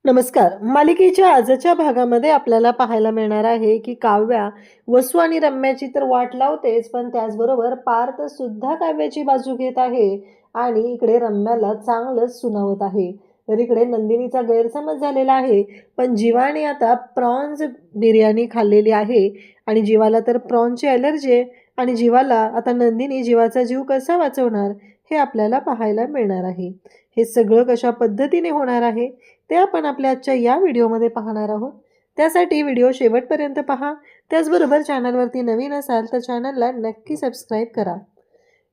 नमस्कार. मालिकेच्या आजच्या भागामध्ये आपल्याला पाहायला मिळणार आहे की काव्या वसू आणि रम्याची तर वाट लावतेच, पण त्याचबरोबर पार्थ सुद्धा काव्याची बाजू घेत आहे आणि इकडे रम्याला चांगलंच सुनावत आहे. तर इकडे नंदिनीचा गैरसमज झालेला आहे, पण जीवाने आता प्रॉन्स बिर्याणी खाल्लेली आहे आणि जीवाला तर प्रॉन्सची ॲलर्जी आहे आणि जीवाला आता नंदिनी जीवाचा जीव कसा वाचवणार हे आपल्याला पाहायला मिळणार आहे. हे सगळं कशा पद्धतीने होणार आहे ते आपण आपल्या आजच्या या व्हिडिओमध्ये पाहणार आहोत. त्यासाठी व्हिडिओ शेवटपर्यंत पहा. त्याचबरोबर चॅनलवरती नवीन असाल तर चॅनलला नक्की सबस्क्राईब करा.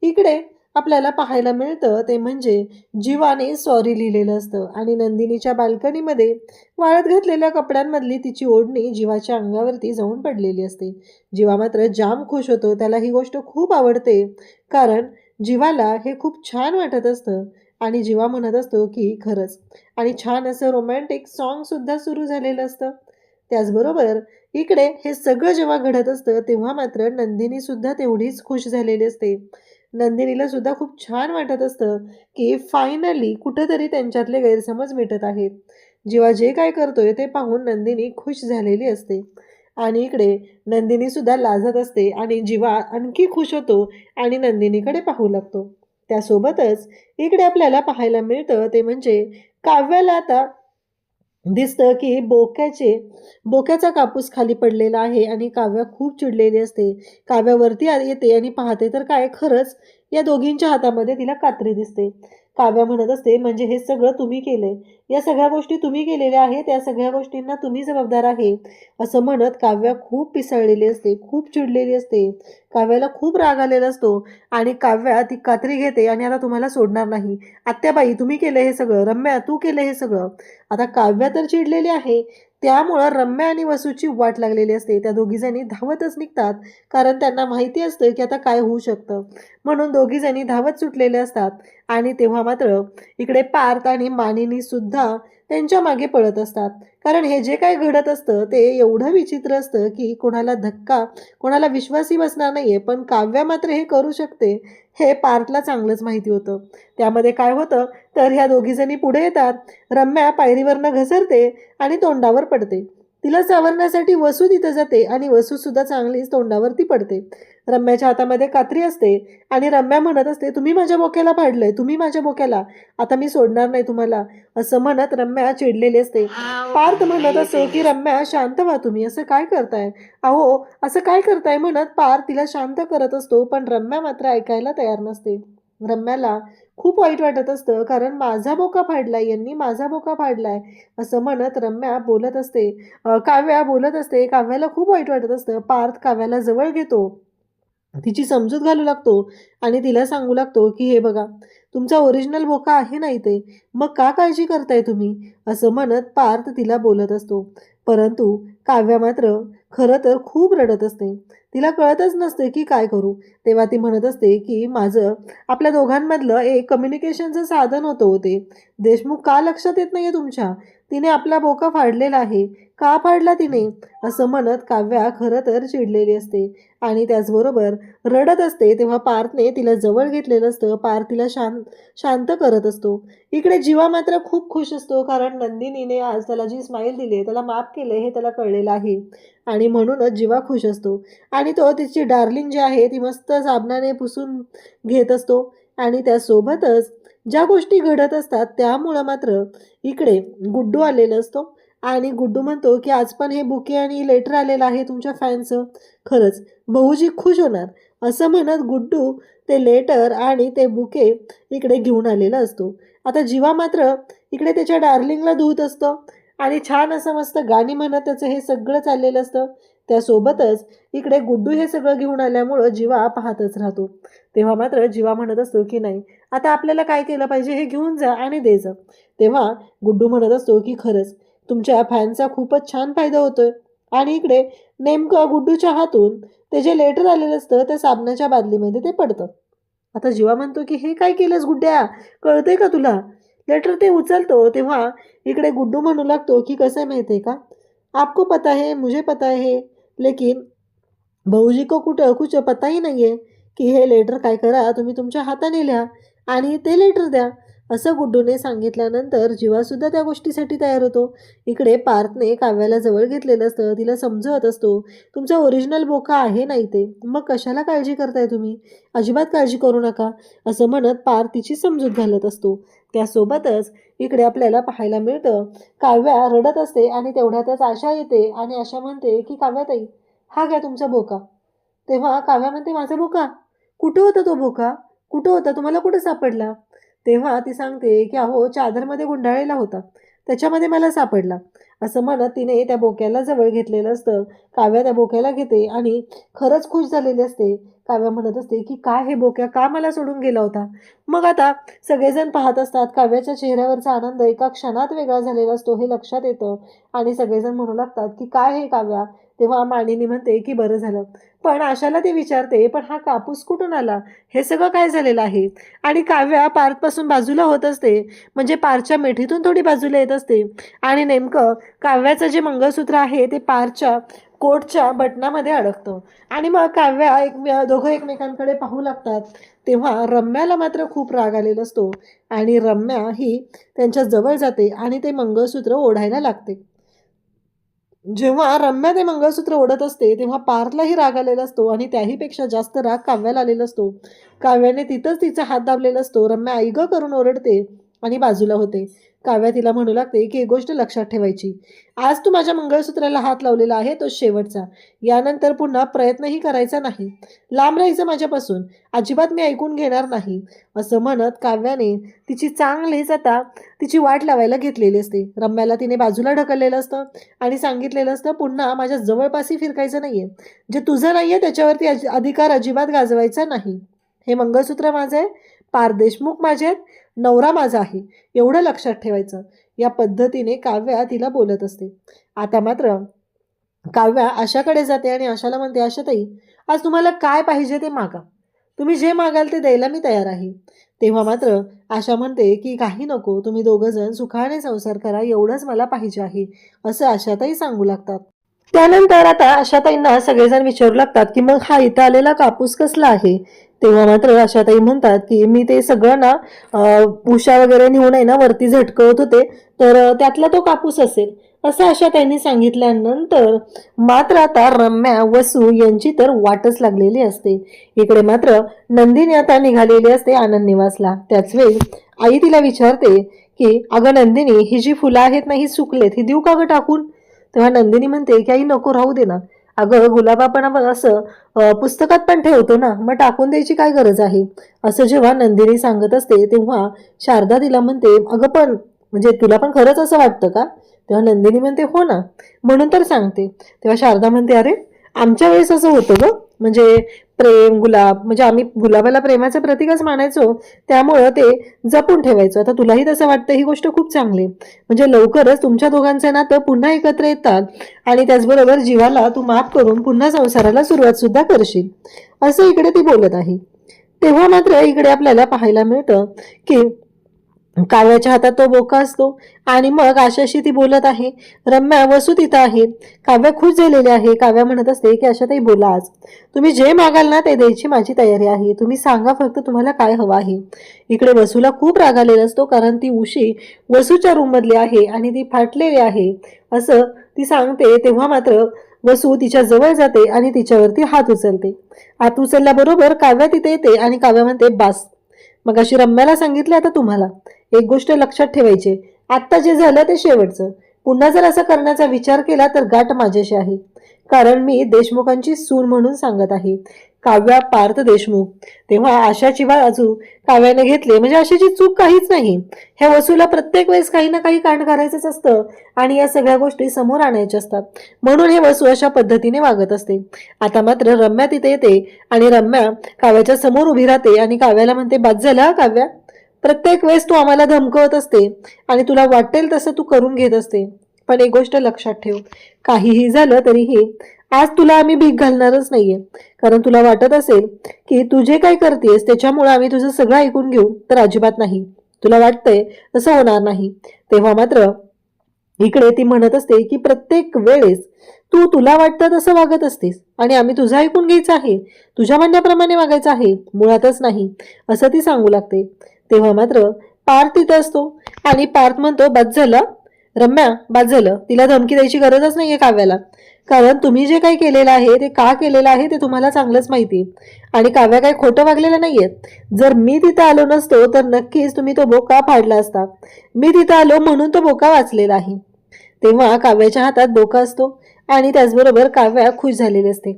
इकडे आपल्याला पाहायला मिळतं ते म्हणजे जीवाने सॉरी लिहिलेलं असतं आणि नंदिनीच्या बाल्कनीमध्ये वाळत घातलेल्या कपड्यांमधली तिची ओढणी जीवाच्या अंगावरती जाऊन पडलेली असते. जीवा मात्र जाम खुश होतो. त्याला ही गोष्ट खूप आवडते, कारण जीवाला हे खूप छान वाटत असतं आणि जीवा म्हणत असतो की खरंच, आणि छान असं रोमॅन्टिक सॉन्गसुद्धा सुरू झालेलं असतं. त्याचबरोबर इकडे हे सगळं जेव्हा घडत असतं तेव्हा मात्र नंदिनीसुद्धा तेवढीच खुश झालेली असते. नंदिनीला सुद्धा खूप छान वाटत असतं की फायनली कुठंतरी त्यांच्यातले गैरसमज मिटत आहेत. जेव्हा जे काय करतोय ते पाहून नंदिनी खुश झालेली असते आणि इकडे नंदिनीसुद्धा लाजत असते आणि जीवा आणखी खुश होतो आणि नंदिनीकडे पाहू लागतो. त्यासोबतच इकडे आपल्याला पाहायला मिळतं ते म्हणजे काव्याला आता दिसतं की बोक्याचा कापूस खाली पडलेला आहे आणि काव्या खूप चिडलेली असते. काव्यावरती येते आणि पाहते तर काय, खरंच या दोघींच्या हातामध्ये तिला कात्री दिसते. काव्या म्हणत असते, म्हणजे हे सगळं तुम्ही केलंय, या सगळ्या गोष्टी तुम्ही केलेल्या आहेत, या सगळ्या गोष्टींना तुम्ही जबाबदार आहे, असं म्हणत काव्या खूप पिसाळलेली असते, खूप चिडलेली असते. काव्याला खूप राग आलेला असतो आणि काव्या ती कात्री घेते आणि आता तुम्हाला सोडणार नाही. आत्याबाई तुम्ही केलं हे सगळं, रम्या तू केलं हे सगळं. आता काव्या तर चिडलेली आहे, त्यामुळं रम्या आणि वसूची वाट लागलेली असते. त्या दोघीजणी धावतच निघतात, कारण त्यांना माहिती असतं की आता काय होऊ शकतं. म्हणून दोघीजणी धावत सुटलेले असतात आणि तेव्हा मात्र इकडे पार्थ आणि मानिनी सुद्धा त्यांच्या मागे पळत असतात, कारण हे जे काय घडत असतं ते एवढं विचित्र असतं की कोणाला विश्वासही बसणार नाहीये. पण काव्या मात्र हे करू शकते हे पार्थला चांगलंच माहिती होतं. त्यामध्ये काय होतं तर ह्या दोघीजणी पुढे येतात. रम्या पायरीवरनं घसरते आणि तोंडावर पडते. तिला सावरण्यासाठी वसू तिथं जाते आणि वसू सुद्धा चांगलीच तोंडावरती पडते. रम्याच्या हातामध्ये कात्री असते आणि रम्या म्हणत असते, तुम्ही माझ्या बोक्याला पाडलंय, तुम्ही माझ्या बोक्याला, आता मी सोडणार नाही तुम्हाला, असं म्हणत रम्या चिडलेली असते. पार्थ म्हणत असतो की रम्या शांत व्हा, तुम्ही असं काय करताय, अहो असं काय करताय म्हणत पार्थ तिला शांत करत असतो. पण रम्या मात्र ऐकायला तयार नसते. रम्याला खूप वाईट वाटत असतं, कारण माझा बोका फाडलाय, यांनी माझा बोका फाडलाय, असं म्हणत रम्या बोलत असते. काव्या बोलत असते. काव्याला खूप वाईट वाटत असतं. पार्थ काव्याला जवळ घेतो, तिची समजूत घालू लागतो आणि तिला सांगू लागतो की हे बघा, तुमचा ओरिजिनल बोका आहे ना इथे, मग का काळजी करताय तुम्ही, असं म्हणत पार्थ तिला बोलत असतो. परंतु काव्या मात्र खरं तर खूप रडत असते. तिला कळतच नसते की काय करू. तेव्हा ती म्हणत असते की आपल्या दोघांमधलं एक कम्युनिकेशनचं साधन होतं होते, देशमुख का लक्षात येत नाहीये तुमच्या, तिने आपला बोका फाडलेला आहे, का फाडला तिने, असं म्हणत काव्या खरं तर चिडलेली असते आणि त्याचबरोबर रडत असते. तेव्हा पार्थने तिला जवळ घेतलेलं असतं. पार्थ तिला शांत करत असतो. इकडे जीवा मात्र खूप खुश असतो, कारण नंदिनीने आज त्याला जी स्माईल दिली आहे, त्याला माफ केलं हे त्याला कळलेलं आहे आणि म्हणूनच जीवा खुश असतो आणि तो तिची डार्लिंग जी आहे ती मस्त साबणाने पुसून घेत असतो. आणि त्यासोबतच ज्या गोष्टी घडत असतात त्यामुळं मात्र इकडे गुड्डू आलेला असतो आणि गुड्डू म्हणतो की आज पण हे बुके आणि लेटर आलेलं आहे तुमच्या फॅनचं, खरंच भाऊजी खुश होणार, असं म्हणत गुड्डू ते लेटर आणि ते बुके इकडे घेऊन आलेला असतो. आता जीवा मात्र इकडे त्याच्या डार्लिंगला धुत असतो आणि छान असं मस्त गाणी म्हणत त्याचं हे सगळं चाललेलं असतं. त्यासोबतच इकडे गुड्डू हे सगळं घेऊन आल्यामुळं जीवा पाहतच राहतो. तेव्हा मात्र जीवा म्हणत असतो की नाही, आता आपल्याला काय केलं पाहिजे, हे घेऊन जा आणि दे जा. तेव्हा गुड्डू म्हणत असतो की खरंच तुमच्या फॅनचा खूपच छान फायदा होतोय. आणि इकडे नेमकं गुड्डूच्या हातून ते जे लेटर आलेलं असतं त्या साबणाच्या बादलीमध्ये ते पडतं. आता जीवा म्हणतो की हे काय केलंस गुड्ड्या, कळतंय का तुला, लेटर ते उचलतो. तेव्हा इकडे गुड्डू म्हणू लागतो की कसं आहे माहिती आहे का, आपको पता है, मुझे पता है, लेकिन भाऊजी को कुछ पता ही नाही आहे की हे लेटर काय करा, तुम्ही तुमच्या हाताने लिहा आणि ते लेटर द्या, असं गुड्डूने सांगितल्यानंतर जीवासुद्धा त्या गोष्टीसाठी तयार होतो. इकडे पार्थने काव्याला जवळ घेतलेलं असतं, तिला समजवत असतो, तुमचा ओरिजिनल बोका आहे ना इथे, मग कशाला काळजी करताय तुम्ही, अजिबात काळजी करू नका, असं म्हणत पार्थ तिची समजूत घालत असतो. त्यासोबतच इकडे आपल्याला पाहायला मिळतं, काव्या रडत असते आणि तेवढ्यातच आशा येते आणि आशा म्हणते की काव्याताई, हा घ्या तुमचा बोका. तेव्हा काव्या म्हणते, माझा बोका कुठं होता, तो बोका कुठं होता, तुम्हाला कुठं सापडला? तेव्हा ती सांगते की अहो, चादरमध्ये गुंडाळलेला होता, त्याच्यामध्ये मला सापडला, असं म्हणत तिने त्या बोक्याला जवळ घेतलेलं असतं. काव्या त्या बोक्याला घेते आणि खरंच खुश झालेली असते. काव्या म्हणत असते की काय हे बोक्या का मला सोडून गेला होता. मग आता सगळेजण पाहत असतात, काव्याच्या चेहऱ्यावरचा आनंद एका क्षणात वेगळा झालेला असतो हे लक्षात येतं आणि सगळेजण म्हणू लागतात की काय हे काव्या. तेव्हा मानिनी म्हणते की बरं झालं, पण आशाला ते विचारते, पण हा कापूस कुठून आला, हे सगळं काय झालेलं आहे. आणि काव्या पार्थपासून बाजूला होत असते, म्हणजे पारच्या मिठीतून थोडी बाजूला येत असते आणि नेमकं काव्याचं जे मंगळसूत्र आहे ते पारच्या कोटच्या बटनामध्ये अडकतं आणि मग काव्या दोघं एकमेकांकडे पाहू लागतात. तेव्हा रम्याला मात्र खूप राग आलेला असतो आणि रम्या ही त्यांच्या जवळ जाते आणि ते मंगळसूत्र ओढायला लागते. जेव्हा रम्या ते मंगळसूत्र ओढत असते तेव्हा पार्थलाही राग आलेला असतो आणि त्याहीपेक्षा जास्त राग काव्याला आलेला असतो. काव्याने तिथंच तिचा हात दाबलेला असतो. रम्या आई गं करून ओरडते आणि बाजूला होते. काव्या तिला म्हणू लागते की एक गोष्ट लक्षात ठेवायची, आज तू माझ्या मंगळसूत्राला हात लावलेला आहे तो शेवटचा, यानंतर पुन्हा प्रयत्नही करायचा नाही, लांब राहायचं माझ्यापासून, अजिबात मी ऐकून घेणार नाही, असं म्हणत काव्याने तिची चांगलीच आता तिची वाट लावायला घेतलेली असते. रम्याला तिने बाजूला ढकललेलं असतं आणि सांगितलेलं असतं, पुन्हा माझ्या जवळपासही फिरकायचं नाहीये, जे तुझं नाहीये त्याच्यावरती अधिकार अजिबात गाजवायचा नाही. हे मंगळसूत्र माझं आहे, पार देशमुख माझे आहेत, नवरा माझा आहे, एवढं लक्षात ठेवायचं. या पद्धतीने काव्या तिला बोलत असते. आता मात्र काव्या आशाकडे जाते आणि आशाला म्हणते, आशाताई, आज तुम्हाला काय पाहिजे ते मागा, तुम्ही जे मागाल ते द्यायला मी तयार आहे. तेव्हा मात्र आशा म्हणते की काही नको, तुम्ही दोघं जण सुखाने संसार करा, एवढंच मला पाहिजे आहे, असं आशाताई सांगू लागतात. त्यानंतर आता आशाताईंना सगळेजण विचारू लागतात की मग हा इथं आलेला कापूस कसला आहे. तेव्हा मात्र आशाताई म्हणतात की मी ते सगळं ना उशा वगैरे नेऊन आहे ना वरती झटकवत होते, तर त्यातला तो कापूस असेल, असं आशाताईंनी सांगितल्यानंतर मात्र आता रम्या वसू यांची तर वाटच लागलेली असते. इकडे मात्र नंदिनी आता निघालेली असते आनंद निवासला. त्याच वेळी आई तिला विचारते की अगं नंदिनी, ही जी फुलं आहेत ना ही सुकलेत, ही देऊ का गं टाकून. तेव्हा नंदिनी म्हणते की आई नको, राहू दे ना, अगं गुलाब आपण असं पुस्तकात पण ठेवतो ना, मग टाकून द्यायची काय गरज आहे, असं जेव्हा नंदिनी सांगत असते तेव्हा शारदा तिला म्हणते, अगं पण म्हणजे तुला पण खरंच असं वाटतं का. तेव्हा नंदिनी म्हणते, हो ना, म्हणून तर सांगते. तेव्हा शारदा म्हणते, अरे आमच्या वेळेस असं होतं ग, म्हणजे प्रेम गुलाब म्हणजे आम्ही गुलाबाला प्रेमाचं प्रतीकच मानायचो, त्यामुळं ते जपून ठेवायचं. आता तुलाही तसं वाटतं, ही गोष्ट खूप चांगली, म्हणजे लवकरच तुमच्या दोघांचं नातं पुन्हा एकत्र येतात आणि त्याचबरोबर जीवाला तू माफ करून पुन्हा संसाराला सुरुवात सुद्धा करशील, असं इकडे ती बोलत आहे. तेव्हा मात्र इकडे आपल्याला पाहायला मिळतं की काव्याच्या हातात तो बोका असतो आणि मग आशाशी ती बोलत आहे. रम्या वसू तिथं आहे. काव्या खुश झालेली आहे. काव्या म्हणत असते की आशाताई बोला, आज तुम्ही जे मागाल ना ते द्यायची माझी तयारी आहे, तुम्ही सांगा फक्त तुम्हाला काय हवं आहे. इकडे वसूला खूप राग आलेला असतो, कारण ती उशी वसूच्या रूम मधली आहे आणि ती फाटलेली आहे असं ती सांगते. तेव्हा मात्र वसू तिच्या जवळ जाते आणि तिच्यावरती हात उचलते. हात उचलल्याबरोबर काव्या तिथे येते आणि काव्या म्हणते, बास, मग अशी रम्याला सांगितलं, आता तुम्हाला एक गोष्ट लक्षात ठेवायची, आत्ता जे झालं ते शेवटचं, पुन्हा जर असं करण्याचा विचार केला तर गाठ माझ्याशी आहे, कारण मी देशमुखांची सून म्हणून सांगत आहे, काव्या पार्थ देशमुख. तेव्हा आशाची बाजू काव्याने घेतली, म्हणजे आशाची चूक काहीच नाही. ह्या वसूला प्रत्येक वेळेस काही ना काही कांड करायचंच असतं आणि या सगळ्या गोष्टी समोर आणायच्या असतात, म्हणून हे वसू अशा पद्धतीने वागत असते. आता मात्र रम्या तिथे येते आणि रम्या काव्याच्या समोर उभी राहते आणि काव्याला म्हणते, बाद झाला काव्या, प्रत्येक वेळेस तू आम्हाला धमकवत असते आणि तुला वाटेल तसं तू करून घेत असते, पण एक गोष्ट लक्षात ठेव, काहीही झालं तरीही आज तुला आम्ही भीक घालणारच नाहीये, कारण तुला वाटत असेल की तू जे काही करतेस त्याच्यामुळे आम्ही तुझं सगळं ऐकून घेऊ, तर अजिबात नाही, तुला वाटतंय तसं होणार नाही. तेव्हा मात्र इकडे ती म्हणत असते की प्रत्येक वेळेस तू तुला वाटतं तसं वागत असतेस आणि आम्ही तुझं ऐकून घ्यायचं आहे, तुझ्या म्हणण्याप्रमाणे वागायचं आहे, मुळातच नाही, असं ती सांगू लागते. तेव्हा मात्र पार्थ तिथं असतो आणि पार्थ म्हणतो, बस झालं रम्या, बस झालं. तिला धमकी द्यायची गरजच नाहीये काव्याला, कारण तुम्ही जे काही केलेलं आहे ते का केलेलं आहे ते तुम्हाला चांगलंच माहिती. आणि काव्या काही खोटं वागलेलं नाहीये. जर मी तिथं आलो नसतो तर नक्कीच तुम्ही तो बोका फाडला असता. मी तिथं आलो म्हणून तो बोका वाचलेला आहे. तेव्हा काव्याच्या हातात बोका असतो आणि त्याचबरोबर काव्या खुश झालेली असते.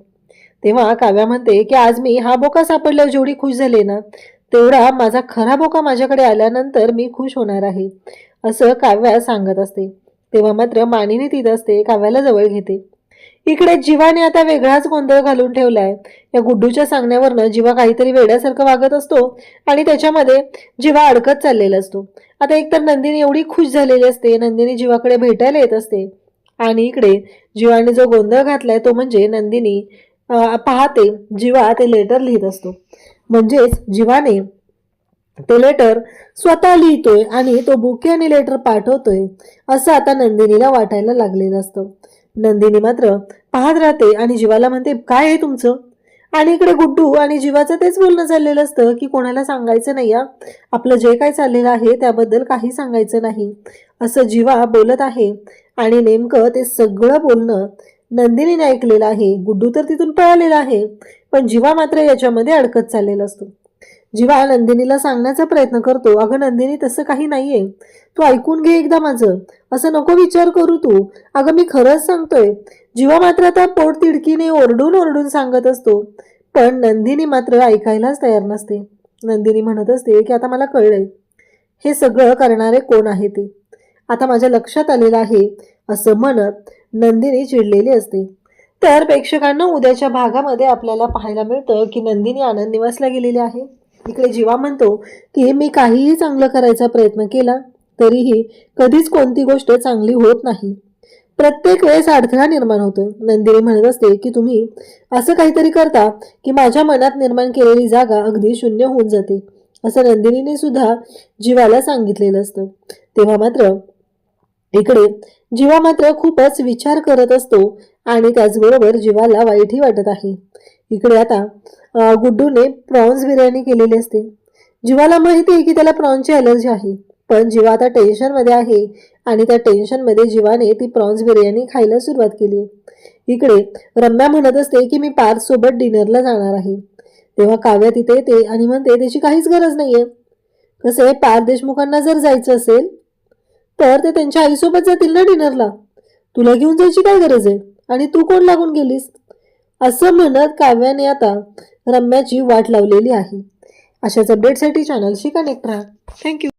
तेव्हा काव्या म्हणते की आज मी हा बोका सापडल्यावर जेवढी खुश झाले ना, तेवढा माझा खरा बोका माझ्याकडे आल्यानंतर मी खुश होणार आहे, असं काव्या सांगत असते. तेव्हा मात्र मानिनी तिथं असते, काव्याला जवळ घेते. इकडे जीवाने आता वेगळाच गोंधळ घालून ठेवलाय. या गुड्डूच्या सांगण्यावरनं जीवा काहीतरी वेड्यासारखं वागत असतो आणि त्याच्यामध्ये जीवा अडकत चाललेला असतो. आता एकतर नंदिनी एवढी खुश झालेली असते, नंदिनी जीवाकडे भेटायला येत असते आणि इकडे जीवाने जो गोंधळ घातलाय तो म्हणजे नंदिनी पाहते जीवा ते लेटर लिहित असतो. म्हणजेच जीवाने ते लेटर स्वतः लिहितोय आणि तो बुके आणि लेटर पाठवतोय असं आता नंदिनीला वाटायला लागलेलं असतं. नंदिनी मात्र पाहत राहते आणि जीवाला म्हणते, काय आहे तुमचं? आणि इकडे गुड्डू आणि जीवाचं तेच बोलणं चाललेलं असतं की कोणाला सांगायचं नाही, आपलं जे काय चाललेलं आहे त्याबद्दल काही सांगायचं नाही, असं जीवा बोलत आहे. आणि नेमकं ते सगळं बोलणं नंदिनीने ऐकलेलं आहे. गुड्डू तर तिथून पळालेला आहे, पण जीवा मात्र याच्यामध्ये अडकत चाललेला असतो. जीवा नंदिनीला सांगण्याचा प्रयत्न करतो, अगं नंदिनी तसं काही नाहीये, तू ऐकून घे एकदा माझं, असं नको विचार करू तू, अगं मी खरंच सांगतोय. जीवा मात्र आता पोट तिडकीने ओरडून ओरडून सांगत असतो, पण नंदिनी मात्र ऐकायलाच तयार नसते. नंदिनी म्हणत असते की आता मला कळलंय हे सगळं करणारे कोण आहे ते, आता माझ्या लक्षात आलेलं आहे, असं म्हणत नंदिनी चिडलेली असते. तर प्रेक्षकांना उद्याच्या भागामध्ये आपल्याला पाहायला मिळतं की नंदिनी आनंद निवासला गेलेली आहे. इकडे जीवा म्हणतो की मी काहीही चांगलं करायचा प्रयत्न केला तरीही कधीच कोणती गोष्ट चांगली होत नाही, प्रत्येक वेळेस अडथळा निर्माण होतोय. नंदिनी म्हणत असते की तुम्ही असं काहीतरी करता की माझ्या मनात निर्माण केलेली जागा अगदी शून्य होऊन जाते, असं नंदिनीने सुद्धा जीवाला सांगितलेलं असतं. तेव्हा मात्र इकडे जीवा मात्र खूपच विचार करत असतो आणि त्याचबरोबर जीवाला वाईटही वाटत आहे. इकडे आता गुड्डूने प्रॉन्स बिर्याणी केलेली असते. जीवाला माहिती आहे की त्याला प्रॉन्सची अलर्जी आहे, पण जीवा आता टेन्शनमध्ये आहे आणि त्या टेन्शनमध्ये जीवाने ती प्रॉन्स बिर्याणी खायला सुरुवात केली आहे. इकडे रम्या म्हणत असते की मी पार्थ सोबत डिनरला जाणार आहे. तेव्हा काव्या तिथे येते आणि म्हणते त्याची काहीच गरज नाहीये. कसं आहे, पार्थ देशमुखांना जर जायचं असेल तर ते त्यांच्या आईसोबत जातील ना डिनरला, तुला घेऊन जायची काय गरज आहे आणि तू कोण लागून गेलीस, असं म्हणत काव्याने आता रम्याची वाट लावलेली आहे. अशाच अपडेटसाठी चॅनलशी कनेक्ट राहा. थँक्यू.